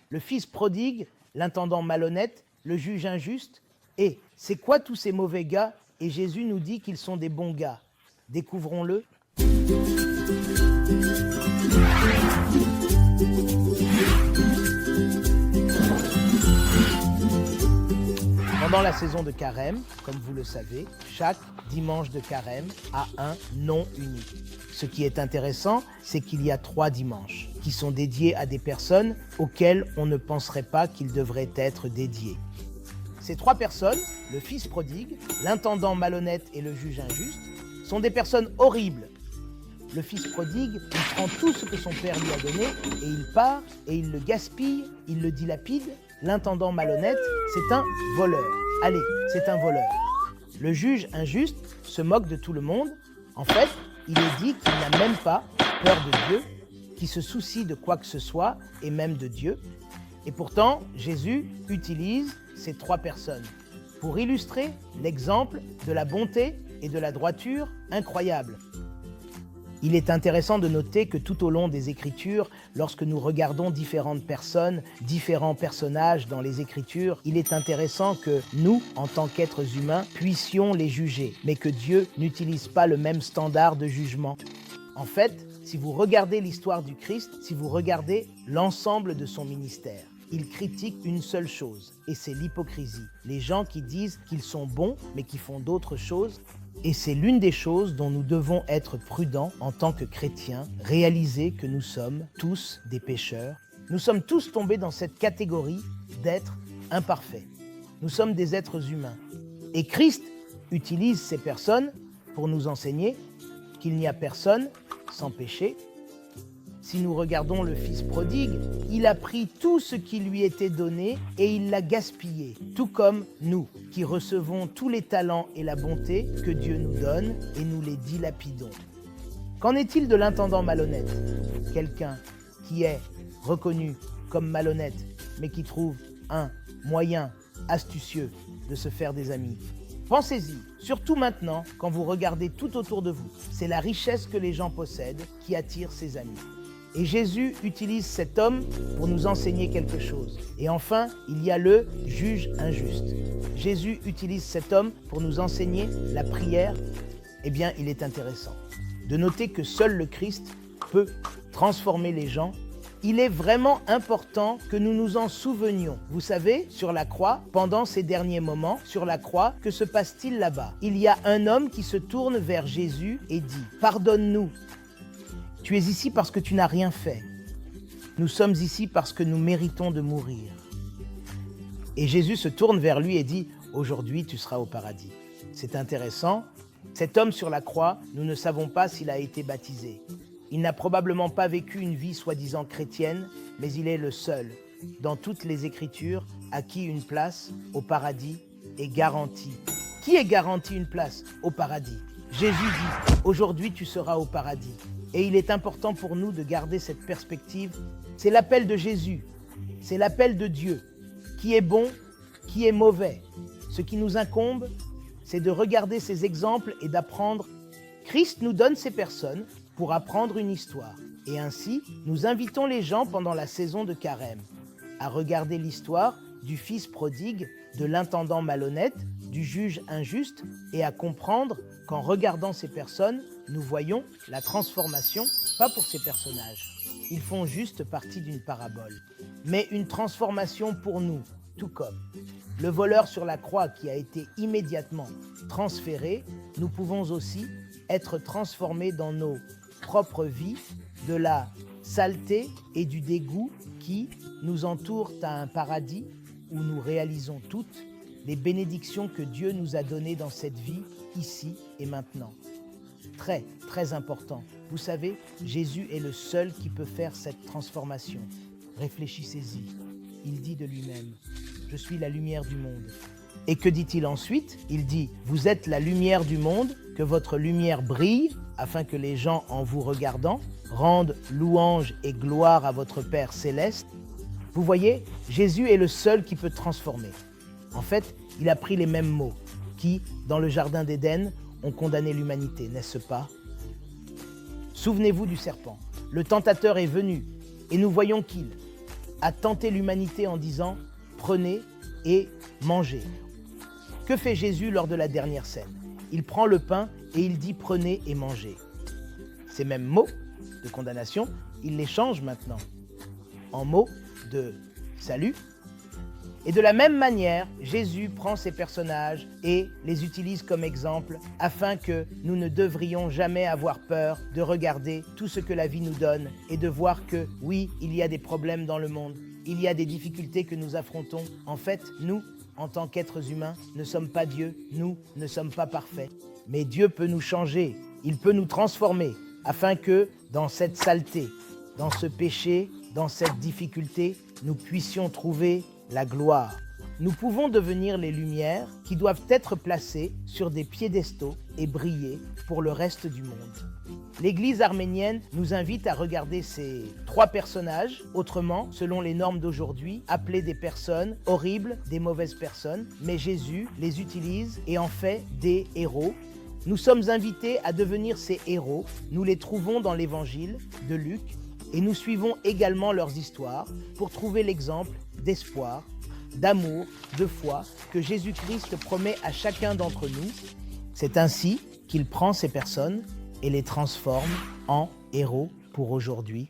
le fils prodigue, l'intendant malhonnête, le juge injuste. Et c'est quoi tous ces mauvais gars? Et Jésus nous dit qu'ils sont des bons gars. Découvrons-le. Pendant la saison de Carême, comme vous le savez, chaque dimanche de Carême a un nom unique. Ce qui est intéressant, c'est qu'il y a 3 dimanches qui sont dédiés à des personnes auxquelles on ne penserait pas qu'ils devraient être dédiés. Ces 3 personnes, le fils prodigue, l'intendant malhonnête et le juge injuste, sont des personnes horribles. Le fils prodigue, il prend tout ce que son père lui a donné et il part et il le gaspille, il le dilapide. L'intendant malhonnête, c'est un voleur. Allez, c'est un voleur. Le juge injuste se moque de tout le monde. En fait, il est dit qu'il n'a même pas peur de Dieu, qu'il se soucie de quoi que ce soit et même de Dieu. Et pourtant, Jésus utilise ces 3 personnes pour illustrer l'exemple de la bonté et de la droiture incroyable. Il est intéressant de noter que tout au long des Écritures, lorsque nous regardons différentes personnes, différents personnages dans les Écritures, il est intéressant que nous, en tant qu'êtres humains, puissions les juger, mais que Dieu n'utilise pas le même standard de jugement. En fait, si vous regardez l'histoire du Christ, si vous regardez l'ensemble de son ministère, il critique une seule chose, et c'est l'hypocrisie. Les gens qui disent qu'ils sont bons, mais qui font d'autres choses. Et c'est l'une des choses dont nous devons être prudents en tant que chrétiens, réaliser que nous sommes tous des pécheurs. Nous sommes tous tombés dans cette catégorie d'êtres imparfaits. Nous sommes des êtres humains. Et Christ utilise ces personnes pour nous enseigner qu'il n'y a personne sans péché. Si nous regardons le fils prodigue, il a pris tout ce qui lui était donné et il l'a gaspillé, tout comme nous, qui recevons tous les talents et la bonté que Dieu nous donne et nous les dilapidons. Qu'en est-il de l'intendant malhonnête? Quelqu'un qui est reconnu comme malhonnête, mais qui trouve un moyen astucieux de se faire des amis. Pensez-y, surtout maintenant, quand vous regardez tout autour de vous. C'est la richesse que les gens possèdent qui attire ses amis. Et Jésus utilise cet homme pour nous enseigner quelque chose. Et enfin, il y a le juge injuste. Jésus utilise cet homme pour nous enseigner la prière. Eh bien, il est intéressant de noter que seul le Christ peut transformer les gens. Il est vraiment important que nous nous en souvenions. Vous savez, sur la croix, pendant ces derniers moments, sur la croix, que se passe-t-il là-bas? Il y a un homme qui se tourne vers Jésus et dit « Pardonne-nous. Tu es ici parce que tu n'as rien fait. Nous sommes ici parce que nous méritons de mourir. » Et Jésus se tourne vers lui et dit « Aujourd'hui, tu seras au paradis. » C'est intéressant. Cet homme sur la croix, nous ne savons pas s'il a été baptisé. Il n'a probablement pas vécu une vie soi-disant chrétienne, mais il est le seul, dans toutes les Écritures, à qui une place au paradis est garantie. Qui est garanti une place au paradis? Jésus dit « Aujourd'hui, tu seras au paradis. » Et il est important pour nous de garder cette perspective. C'est l'appel de Jésus, c'est l'appel de Dieu, qui est bon, qui est mauvais. Ce qui nous incombe, c'est de regarder ces exemples et d'apprendre. Christ nous donne ces personnes pour apprendre une histoire. Et ainsi, nous invitons les gens pendant la saison de Carême à regarder l'histoire du fils prodigue, de l'intendant malhonnête, du juge injuste et à comprendre qu'en regardant ces personnes, nous voyons la transformation, pas pour ces personnages. Ils font juste partie d'une parabole, mais une transformation pour nous, tout comme le voleur sur la croix qui a été immédiatement transféré, nous pouvons aussi être transformés dans nos propres vies de la saleté et du dégoût qui nous entourent à un paradis où nous réalisons toutes les bénédictions que Dieu nous a données dans cette vie, ici et maintenant. Très, très important. Vous savez, Jésus est le seul qui peut faire cette transformation. Réfléchissez-y. Il dit de lui-même, « Je suis la lumière du monde ». Et que dit-il ensuite? Il dit, « Vous êtes la lumière du monde, que votre lumière brille, afin que les gens, en vous regardant, rendent louange et gloire à votre Père céleste. » Vous voyez, Jésus est le seul qui peut transformer. En fait, il a pris les mêmes mots qui, dans le jardin d'Éden, ont condamné l'humanité, n'est-ce pas? Souvenez-vous du serpent. Le tentateur est venu et nous voyons qu'il a tenté l'humanité en disant « prenez et mangez ». Que fait Jésus lors de la dernière scène? Il prend le pain et il dit « prenez et mangez ». Ces mêmes mots de condamnation, il les change maintenant en mots de salut. Et de la même manière, Jésus prend ces personnages et les utilise comme exemple afin que nous ne devrions jamais avoir peur de regarder tout ce que la vie nous donne et de voir que oui, il y a des problèmes dans le monde, il y a des difficultés que nous affrontons. En fait, nous, en tant qu'êtres humains, ne sommes pas Dieu, nous ne sommes pas parfaits. Mais Dieu peut nous changer, il peut nous transformer afin que dans cette saleté, dans ce péché, dans cette difficulté, nous puissions trouver la gloire. Nous pouvons devenir les lumières qui doivent être placées sur des piédestaux et briller pour le reste du monde. L'Église arménienne nous invite à regarder ces 3 personnages, autrement, selon les normes d'aujourd'hui, appelés des personnes horribles, des mauvaises personnes, mais Jésus les utilise et en fait des héros. Nous sommes invités à devenir ces héros, nous les trouvons dans l'Évangile de Luc, et nous suivons également leurs histoires pour trouver l'exemple d'espoir, d'amour, de foi que Jésus-Christ promet à chacun d'entre nous. C'est ainsi qu'il prend ces personnes et les transforme en héros pour aujourd'hui.